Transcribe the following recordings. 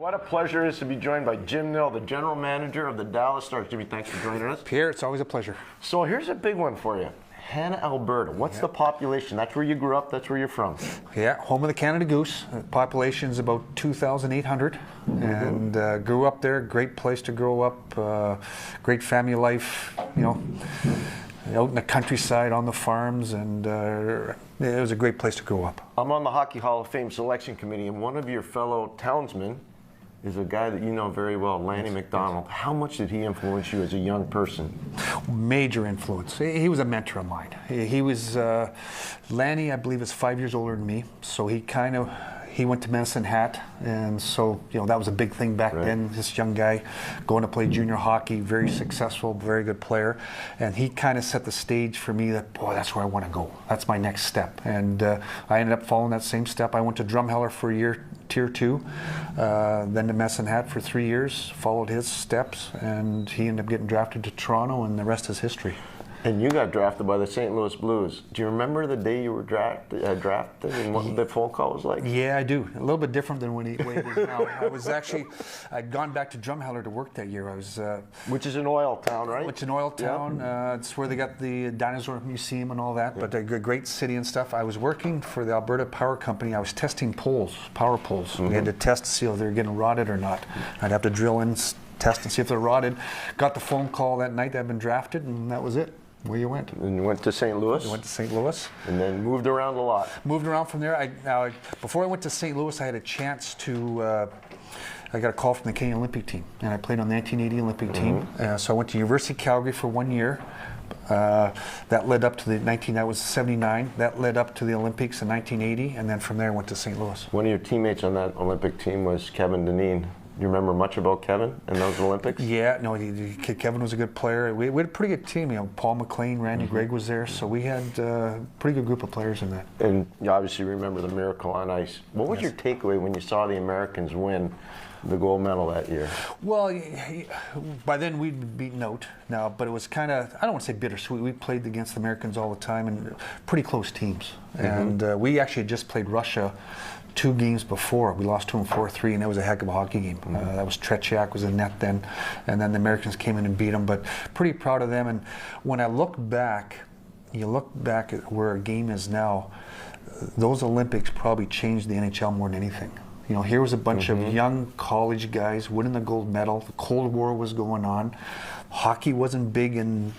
What a pleasure it is to be joined by Jim Nill, the general manager of the Dallas Stars. Jimmy, thanks for joining us. Pierre, it's always a pleasure. So here's a big one for you. Hanna, Alberta. What's the population? That's where you grew up. That's where you're from. Yeah, home of the Canada Goose. Population's about 2,800, and grew up there. Great place to grow up. Great family life. You know, out in the countryside on the farms, and it was a great place to grow up. I'm on the Hockey Hall of Fame selection committee, and one of your fellow townsmen is a guy that you know very well, Lanny McDonald. How much did he influence you as a young person? Major influence. He was a mentor of mine. He was, Lanny, I believe, is 5 years older than me, so he went to Medicine Hat, and so, you know, that was a big thing back then. This young guy going to play junior hockey, very successful, very good player, and he kind of set the stage for me that, boy, that's where I want to go. That's my next step, and I ended up following that same step. I went to Drumheller for a year, Tier 2, then to Medicine Hat for 3 years, followed his steps, and he ended up getting drafted to Toronto, and the rest is history. And you got drafted by the St. Louis Blues. Do you remember the day you were drafted and what the phone call was like? Yeah, I do. A little bit different than when it is now. I'd gone back to Drumheller to work that year. Which is an oil town, right? Which is an oil town. Yep. It's where they got the Dinosaur Museum and all that, but a great city and stuff. I was working for the Alberta Power Company. I was testing power poles. We had to test to see if they were getting rotted or not. I'd have to drill in, test and see if they're rotted. Got the phone call that night that I'd been drafted, and that was it. Where you went? And you went to St. Louis? I went to St. Louis. And then moved around a lot. Moved around from there. Before I went to St. Louis, I had a chance to, I got a call from the Canadian Olympic team, and I played on the 1980 Olympic team. So I went to University of Calgary for 1 year. That led up to that was 79. That led up to the Olympics in 1980, and then from there I went to St. Louis. One of your teammates on that Olympic team was Kevin Dineen. Do you remember much about Kevin and those Olympics? Yeah, no, Kevin was a good player. We had a pretty good team. You know, Paul McLean, Randy Gregg was there, so we had a pretty good group of players in that. And you obviously remember the miracle on ice. What was your takeaway when you saw the Americans win the gold medal that year? Well, by then we'd been beaten out now, but it was kind of, I don't want to say bittersweet. We played against the Americans all the time, and pretty close teams. And we actually had just played Russia 2 games before. We lost to them 4-3, and that was a heck of a hockey game. That was Tretiak was in net then, and then the Americans came in and beat them. But pretty proud of them. And when I look back, you look back at where our game is now, those Olympics probably changed the NHL more than anything. You know, here was a bunch of young college guys winning the gold medal. The Cold War was going on. Hockey wasn't big in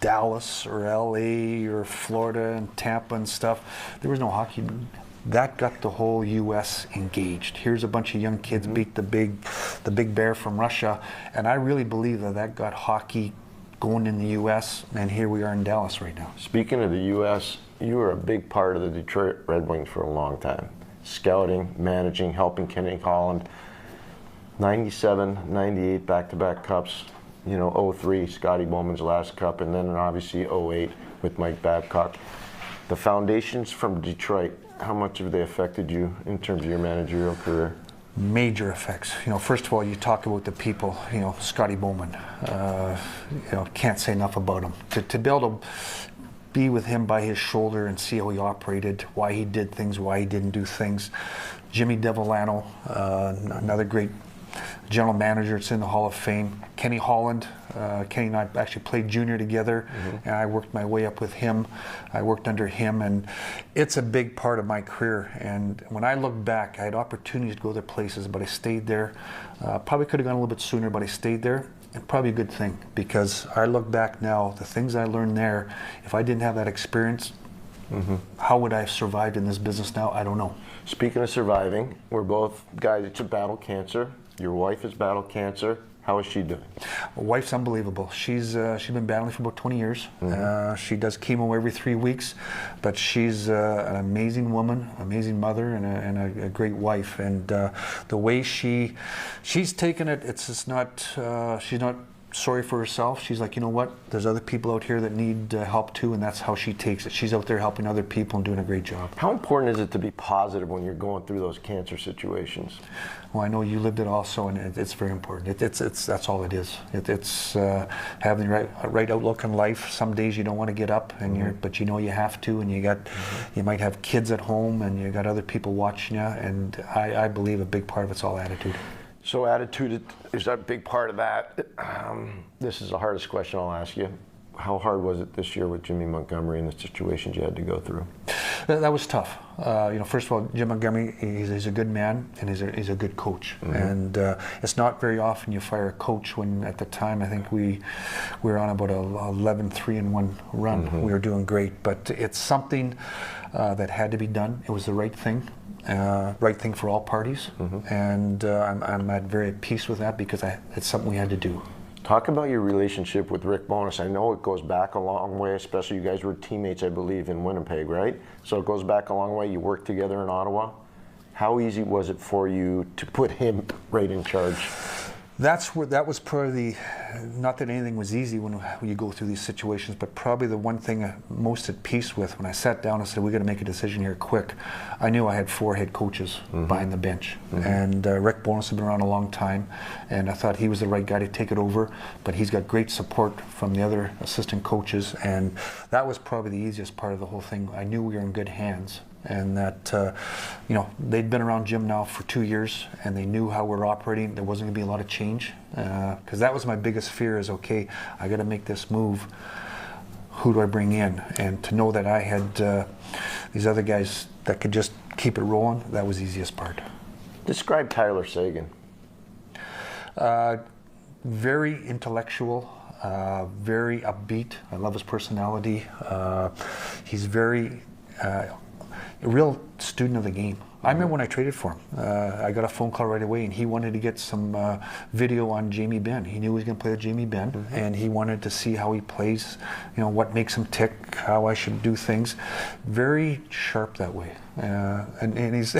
Dallas or LA or Florida and Tampa and stuff. There was no hockey. That got the whole U.S. engaged. Here's a bunch of young kids beat the big bear from Russia, and I really believe that got hockey going in the U.S. And here we are in Dallas right now. Speaking of the U.S., you were a big part of the Detroit Red Wings for a long time, scouting, managing, helping Kenny Holland. 97, 98 back-to-back cups. You know, 03, Scotty Bowman's last cup, and then obviously 08 with Mike Babcock. The foundations from Detroit, how much have they affected you in terms of your managerial career? Major effects. You know, first of all, you talk about the people. You know, Scotty Bowman. You know, can't say enough about him. To be able to be with him by his shoulder and see how he operated, why he did things, why he didn't do things. Jimmy Devellano, another great general manager. It's in the Hall of Fame. Kenny Holland. Kenny and I actually played junior together, and I worked my way up with him. I worked under him, and it's a big part of my career. And when I look back, I had opportunities to go other places, but I stayed there. Probably could have gone a little bit sooner, but I stayed there. And probably a good thing, because I look back now, the things I learned there, if I didn't have that experience, how would I have survived in this business now? I don't know. Speaking of surviving, we're both guys that battle cancer. Your wife has battled cancer. How is she doing? My wife's unbelievable. She's been battling for about 20 years. She does chemo every 3 weeks, but she's an amazing woman, amazing mother, and a great wife. And the way she's taken it, it's just not. She's not sorry for herself. She's like, you know what? There's other people out here that need help too, and that's how she takes it. She's out there helping other people and doing a great job. How important is it to be positive when you're going through those cancer situations? Well, I know you lived it also, and it's very important. That's all it is. It's having the right outlook in life. Some days you don't want to get up, and but you know you have to, and you might have kids at home, and you got other people watching you, and I believe a big part of it's all attitude. So attitude is a big part of that. This is the hardest question I'll ask you. How hard was it this year with Jimmy Montgomery and the situations you had to go through? That was tough. First of all, Jim Montgomery, he's a good man and he's a good coach. Mm-hmm. And it's not very often you fire a coach when, at the time, I think we were on about a 11-3-1 run. Mm-hmm. We were doing great, but it's something that had to be done. It was the right thing. Right thing for all parties. Mm-hmm. And I'm very at peace with that because it's something we had to do. Talk about your relationship with Rick Bowness. I know it goes back a long way, especially you guys were teammates, I believe, in Winnipeg, right? So it goes back a long way. You worked together in Ottawa. How easy was it for you to put him right in charge? That was probably, not that anything was easy when you go through these situations, but probably the one thing I'm most at peace with when I sat down and said, we got to make a decision here quick. I knew I had 4 head coaches mm-hmm. behind the bench. Mm-hmm. And Rick Bowness had been around a long time, and I thought he was the right guy to take it over, but he's got great support from the other assistant coaches, and that was probably the easiest part of the whole thing. I knew we were in good hands. And that, they'd been around Jim now for 2 years, and they knew how we're operating. There wasn't going to be a lot of change, because that was my biggest fear is, okay, I got to make this move. Who do I bring in? And to know that I had these other guys that could just keep it rolling, that was the easiest part. Describe Tyler Seguin. Very intellectual. Very upbeat. I love his personality. He's very... a real student of the game. I remember when I traded for him, I got a phone call right away, and he wanted to get some video on Jamie Benn. He knew he was going to play with Jamie Benn, mm-hmm. and he wanted to see how he plays, what makes him tick, how I should do things. Very sharp that way. And he's,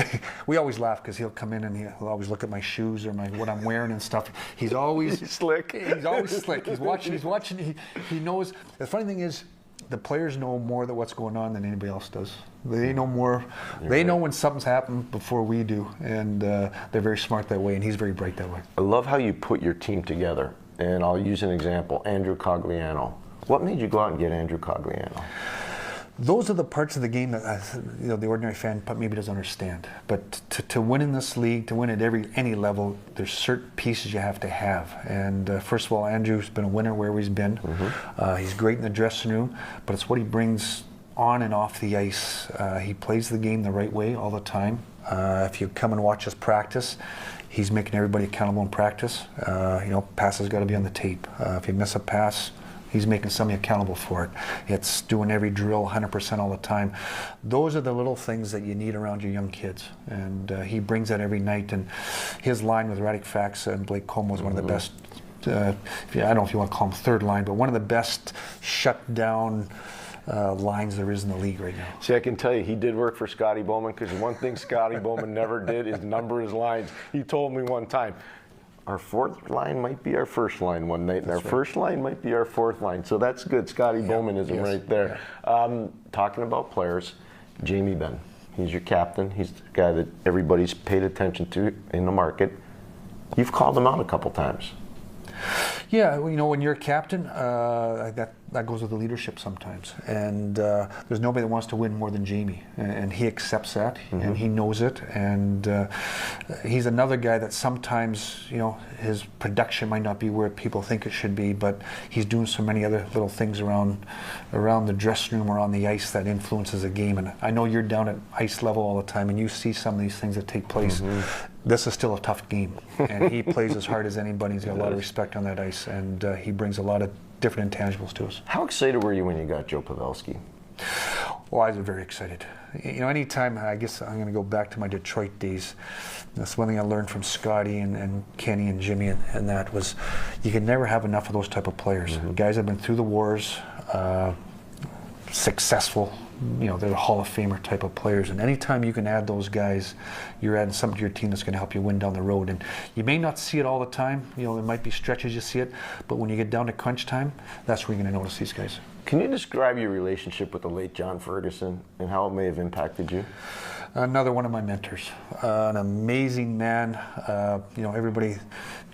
we always laugh because he'll come in and he'll always look at my shoes or what I'm wearing and stuff. He's always slick. He's always slick. He's watching. He knows. The funny thing is, the players know more than what's going on than anybody else does. They know more. They know when something's happened before we do, and they're very smart that way, and he's very bright that way. I love how you put your team together, and I'll use an example, Andrew Cogliano. What made you go out and get Andrew Cogliano? Those are the parts of the game that the ordinary fan maybe doesn't understand. But to win in this league, to win at any level, there's certain pieces you have to have. And first of all, Andrew's been a winner wherever he's been. Mm-hmm. He's great in the dressing room, but it's what he brings on and off the ice. He plays the game the right way all the time. If you come and watch us practice, he's making everybody accountable in practice. Passes got to be on the tape. If you miss a pass, he's making somebody accountable for it. It's doing every drill 100% all the time. Those are the little things that you need around your young kids. And he brings that every night. And his line with Radek Faksa and Blake Comeau is one of the best, I don't know if you want to call him third line, but one of the best shut-down lines there is in the league right now. See, I can tell you, he did work for Scotty Bowman, because one thing Scotty Bowman never did is number his lines. He told me one time, our fourth line might be our first line one night, and our first line might be our fourth line. So that's good. Scotty Bowmanism right there. Yeah. Talking about players, Jamie Benn. He's your captain. He's the guy that everybody's paid attention to in the market. You've called him out a couple times. Yeah, when you're a captain, that goes with the leadership sometimes. And there's nobody that wants to win more than Jamie. And he accepts that, mm-hmm. and he knows it. And he's another guy that sometimes, his production might not be where people think it should be, but he's doing so many other little things around the dressing room or on the ice that influences the game. And I know you're down at ice level all the time, and you see some of these things that take place. Mm-hmm. This is still a tough game, and he plays as hard as anybody. He's got a lot of respect on that ice, and he brings a lot of different intangibles to us. How excited were you when you got Joe Pavelski? Well, I was very excited. Anytime, I guess I'm going to go back to my Detroit days. That's one thing I learned from Scotty and Kenny and Jimmy, and that was you can never have enough of those type of players. Mm-hmm. Guys have been through the wars, successful. They're Hall of Famer type of players, and anytime you can add those guys, you're adding something to your team that's going to help you win down the road. And you may not see it all the time. There might be stretches you see it, but when you get down to crunch time, that's where you're going to notice these guys. Can you describe your relationship with the late John Ferguson and how it may have impacted you? Another one of my mentors, an amazing man. Everybody,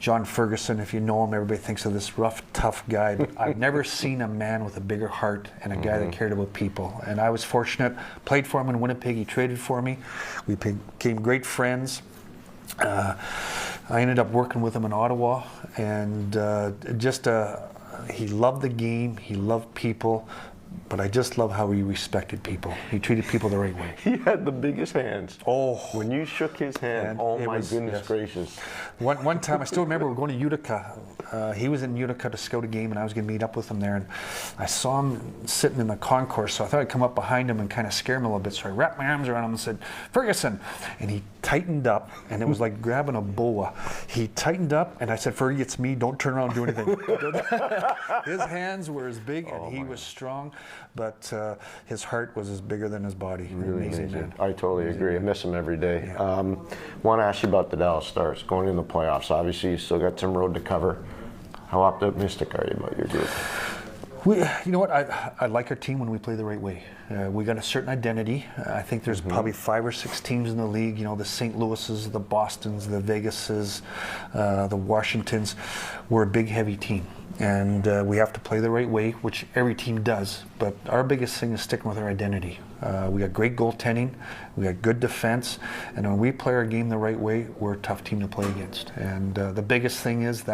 John Ferguson, if you know him, everybody thinks of this rough, tough guy. But I've never seen a man with a bigger heart and a guy that cared about people. And I was fortunate, played for him in Winnipeg. He traded for me. We became great friends. I ended up working with him in Ottawa, and he loved the game, he loved people, but I just love how he respected people. He treated people the right way. He had the biggest hands. Oh. When you shook his hand, And oh it my was- goodness yes. gracious. One time, I still remember, we were going to Utica. He was in Utica to scout a game, and I was going to meet up with him there. And I saw him sitting in the concourse, so I thought I'd come up behind him and kind of scare him a little bit. So I wrapped my arms around him and said, "Ferguson!" And he tightened up, and it was like grabbing a boa. He tightened up, and I said, "Fergie, it's me. Don't turn around and do anything." His hands were as big, and he was strong, but his heart was as bigger than his body. Really amazing man. I totally agree. I miss him every day. Want to ask you about the Dallas Stars going in the playoffs. Obviously, you still got some road to cover. How optimistic are you about your group? You know what? I like our team when we play the right way. We got a certain identity. I think there's probably 5 or 6 teams in the league. You know, the St. Louis's, the Boston's, the Vegas's, the Washingtons. We're a big, heavy team. And we have to play the right way, which every team does. But our biggest thing is sticking with our identity. We got great goaltending, we got good defense, and when we play our game the right way, we're a tough team to play against. And the biggest thing is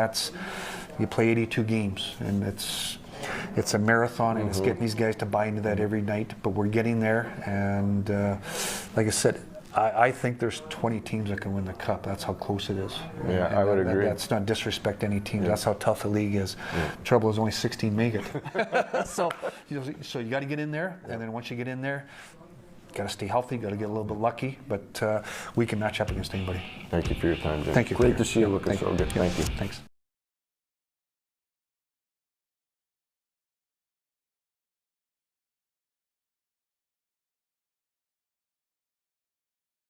you play 82 games, and it's a marathon, and it's getting these guys to buy into that every night. But we're getting there, and like I said, I think there's 20 teams that can win the cup. That's how close it is. Yeah, and I would agree. That's not disrespect any team. Yeah. That's how tough the league is. Yeah. Trouble is only 16 make it. So you got to get in there, and then once you get in there, got to stay healthy. Got to get a little bit lucky, but we can match up against anybody. Thank you for your time, Jim. Thank you. Great to see you looking so good. Yeah. Thank you. Thanks.